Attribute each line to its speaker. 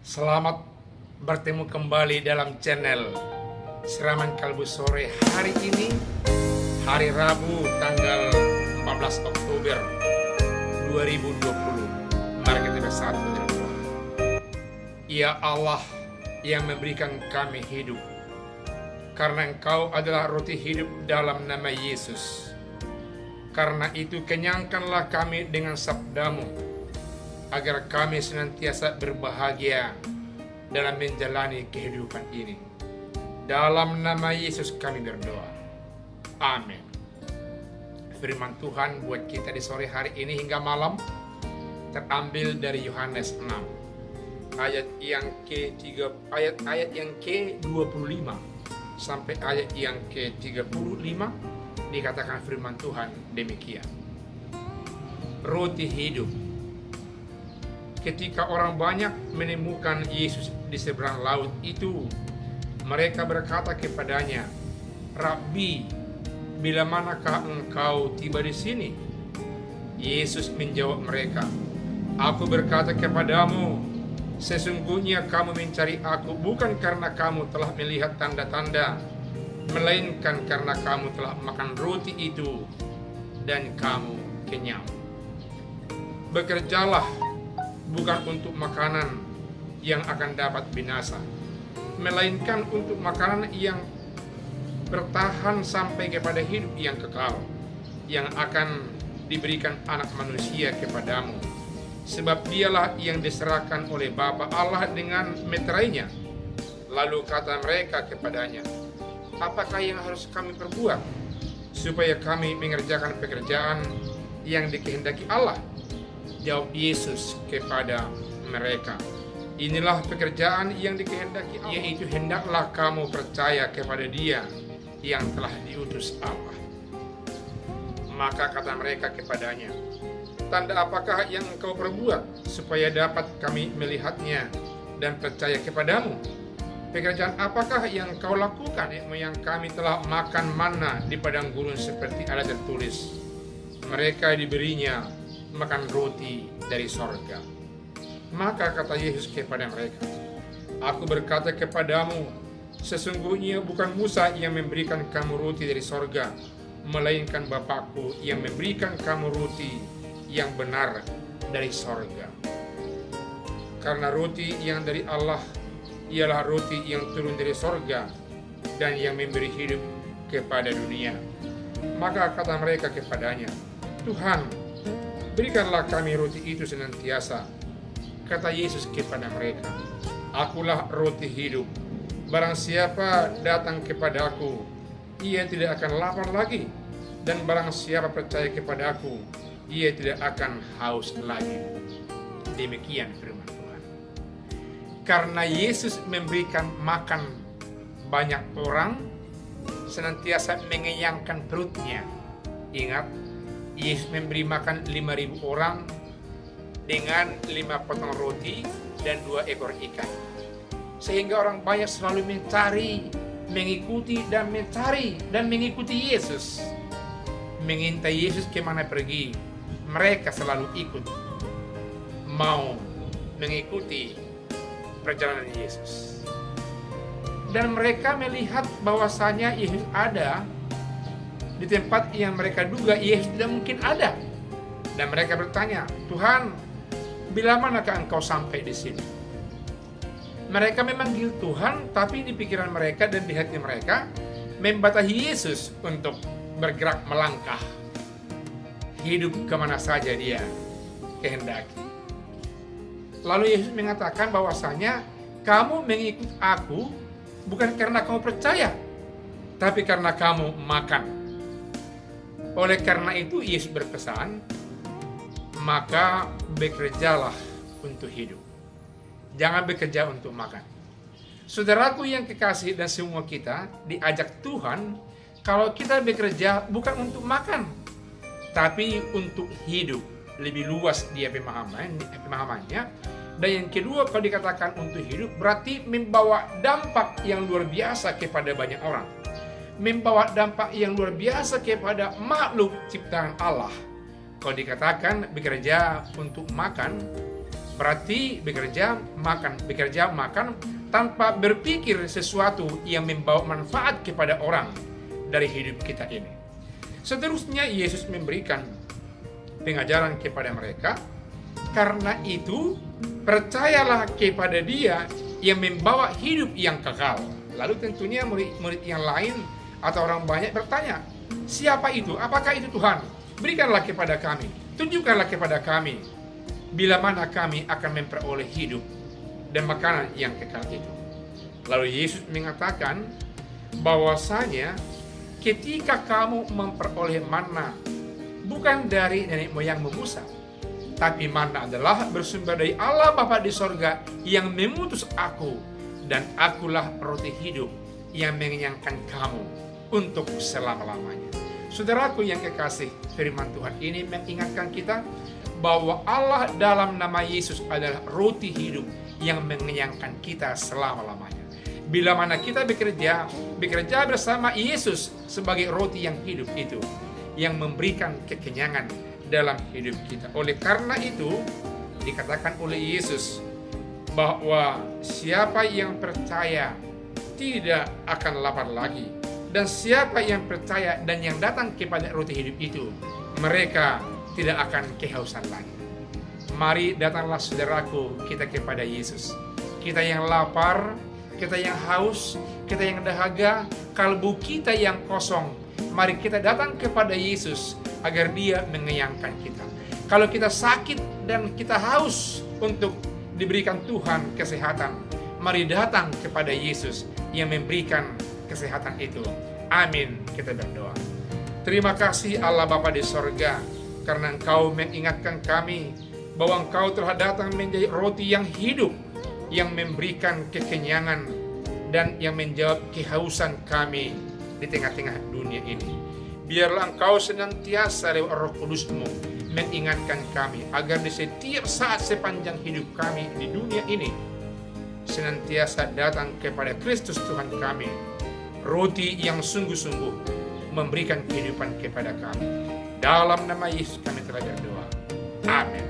Speaker 1: Selamat bertemu kembali dalam channel Siraman Kalbu Sore hari ini, hari Rabu tanggal 14 Oktober 2020. Mari kita bersatu berdoa. Ya Allah yang memberikan kami hidup, karena Engkau adalah roti hidup dalam nama Yesus. Karena itu kenyangkanlah kami dengan sabdamu, agar kami senantiasa berbahagia dalam menjalani kehidupan ini. Dalam nama Yesus kami berdoa. Amin. Firman Tuhan buat kita di sore hari ini hingga malam terambil dari Yohanes 6 ayat yang ke-25 sampai ayat yang ke-35. Dikatakan firman Tuhan demikian. Roti hidup. Ketika orang banyak menemukan Yesus di seberang laut itu, mereka berkata kepadanya, "Rabbi, bila manakah engkau tiba di sini?" Yesus menjawab mereka, "Aku berkata kepadamu, sesungguhnya kamu mencari aku bukan karena kamu telah melihat tanda-tanda, melainkan karena kamu telah makan roti itu dan kamu kenyang. Bekerjalah bukan untuk makanan yang akan dapat binasa, melainkan untuk makanan yang bertahan sampai kepada hidup yang kekal, yang akan diberikan anak manusia kepadamu. Sebab dialah yang diserahkan oleh Bapa Allah dengan meterainya." Lalu kata mereka kepadanya, "Apakah yang harus kami perbuat supaya kami mengerjakan pekerjaan yang dikehendaki Allah?" Jawab Yesus kepada mereka, "Inilah pekerjaan yang dikehendaki Allah, yaitu hendaklah kamu percaya kepada Dia yang telah diutus Allah." Maka kata mereka kepadanya, "Tanda apakah yang engkau perbuat supaya dapat kami melihatnya dan percaya kepadamu? Pekerjaan apakah yang kau lakukan yang kami telah makan manna di padang gurun seperti ada tertulis, mereka diberinya makan roti dari sorga." Maka kata Yesus kepada mereka, "Aku berkata kepadamu, sesungguhnya bukan Musa yang memberikan kamu roti dari sorga, melainkan Bapakku yang memberikan kamu roti yang benar dari sorga. Karena roti yang dari Allah ialah roti yang turun dari sorga dan yang memberi hidup kepada dunia." Maka kata mereka kepadanya, "Tuhan, berikanlah kami roti itu senantiasa." Kata Yesus kepada mereka, "Akulah roti hidup. Barang siapa datang kepadaku, ia tidak akan lapar lagi. Dan barang siapa percaya kepadaku, ia tidak akan haus lagi." Demikian firman Tuhan. Karena Yesus memberikan makan banyak orang, senantiasa mengenyangkan perutnya. Ingat, Yesus memberi makan 5.000 orang dengan 5 potong roti dan 2 ekor ikan. Sehingga orang banyak selalu mencari, mengikuti dan mengikuti Yesus. Mengintai Yesus kemana pergi, mereka selalu ikut, mau mengikuti perjalanan Yesus. Dan mereka melihat bahwasanya Yesus ada di tempat yang mereka duga Yesus tidak mungkin ada. Dan mereka bertanya, "Tuhan, bila manakah engkau sampai di sini?" Mereka memanggil Tuhan, tapi di pikiran mereka dan di hati mereka membatasi Yesus untuk bergerak melangkah hidup kemana saja dia kehendaki. Lalu Yesus mengatakan bahwasanya, "Kamu mengikut aku bukan karena kamu percaya, tapi karena kamu makan." Oleh karena itu Yesus berpesan, "Maka bekerjalah untuk hidup. Jangan bekerja untuk makan." Saudaraku yang kekasih dan semua kita diajak Tuhan, kalau kita bekerja bukan untuk makan, tapi untuk hidup. Lebih luas dia pemahamannya. Dan yang kedua, kalau dikatakan untuk hidup, berarti membawa dampak yang luar biasa kepada banyak orang. Membawa dampak yang luar biasa kepada makhluk ciptaan Allah. Kalau dikatakan bekerja untuk makan, Berarti bekerja makan tanpa berpikir sesuatu yang membawa manfaat kepada orang dari hidup kita ini. Seterusnya Yesus memberikan pengajaran kepada mereka, karena itu percayalah kepada Dia yang membawa hidup yang kekal. Lalu tentunya murid-murid yang lain atau orang banyak bertanya, siapa itu? Apakah itu Tuhan? Berikanlah kepada kami, tunjukkanlah kepada kami, bila mana kami akan memperoleh hidup dan makanan yang kekal itu. Lalu Yesus mengatakan bahwasanya ketika kamu memperoleh manna bukan dari nenek moyangmu Musa, tapi manna adalah bersumber dari Allah Bapa di sorga yang mengutus aku, dan akulah roti hidup yang mengenyangkan kamu untuk selama-lamanya. Saudaraku yang kekasih, firman Tuhan ini mengingatkan kita bahwa Allah dalam nama Yesus adalah roti hidup yang mengenyangkan kita selama-lamanya. Bila mana kita bekerja bersama Yesus sebagai roti yang hidup itu, yang memberikan kekenyangan dalam hidup kita. Oleh karena itu, dikatakan oleh Yesus bahwa siapa yang percaya tidak akan lapar lagi, dan siapa yang percaya dan yang datang kepada roti hidup itu, mereka tidak akan kehausan lagi. Mari datanglah saudaraku kita kepada Yesus. Kita yang lapar, kita yang haus, kita yang dahaga, kalbu kita yang kosong, mari kita datang kepada Yesus agar Dia mengenyangkan kita. Kalau kita sakit dan kita haus untuk diberikan Tuhan kesehatan, mari datang kepada Yesus yang memberikan kesehatan itu. Amin. Kita berdoa. Terima kasih Allah Bapa di sorga, karena Engkau mengingatkan kami bahwa Engkau telah datang menjadi roti yang hidup, yang memberikan kekenyangan dan yang menjawab kehausan kami di tengah-tengah dunia ini. Biarlah Engkau senantiasa lewat Roh Kudus-Mu mengingatkan kami agar di setiap saat sepanjang hidup kami di dunia ini senantiasa datang kepada Kristus Tuhan kami, roti yang sungguh-sungguh memberikan kehidupan kepada kami. Dalam nama Yesus kami telah berdoa. Amin.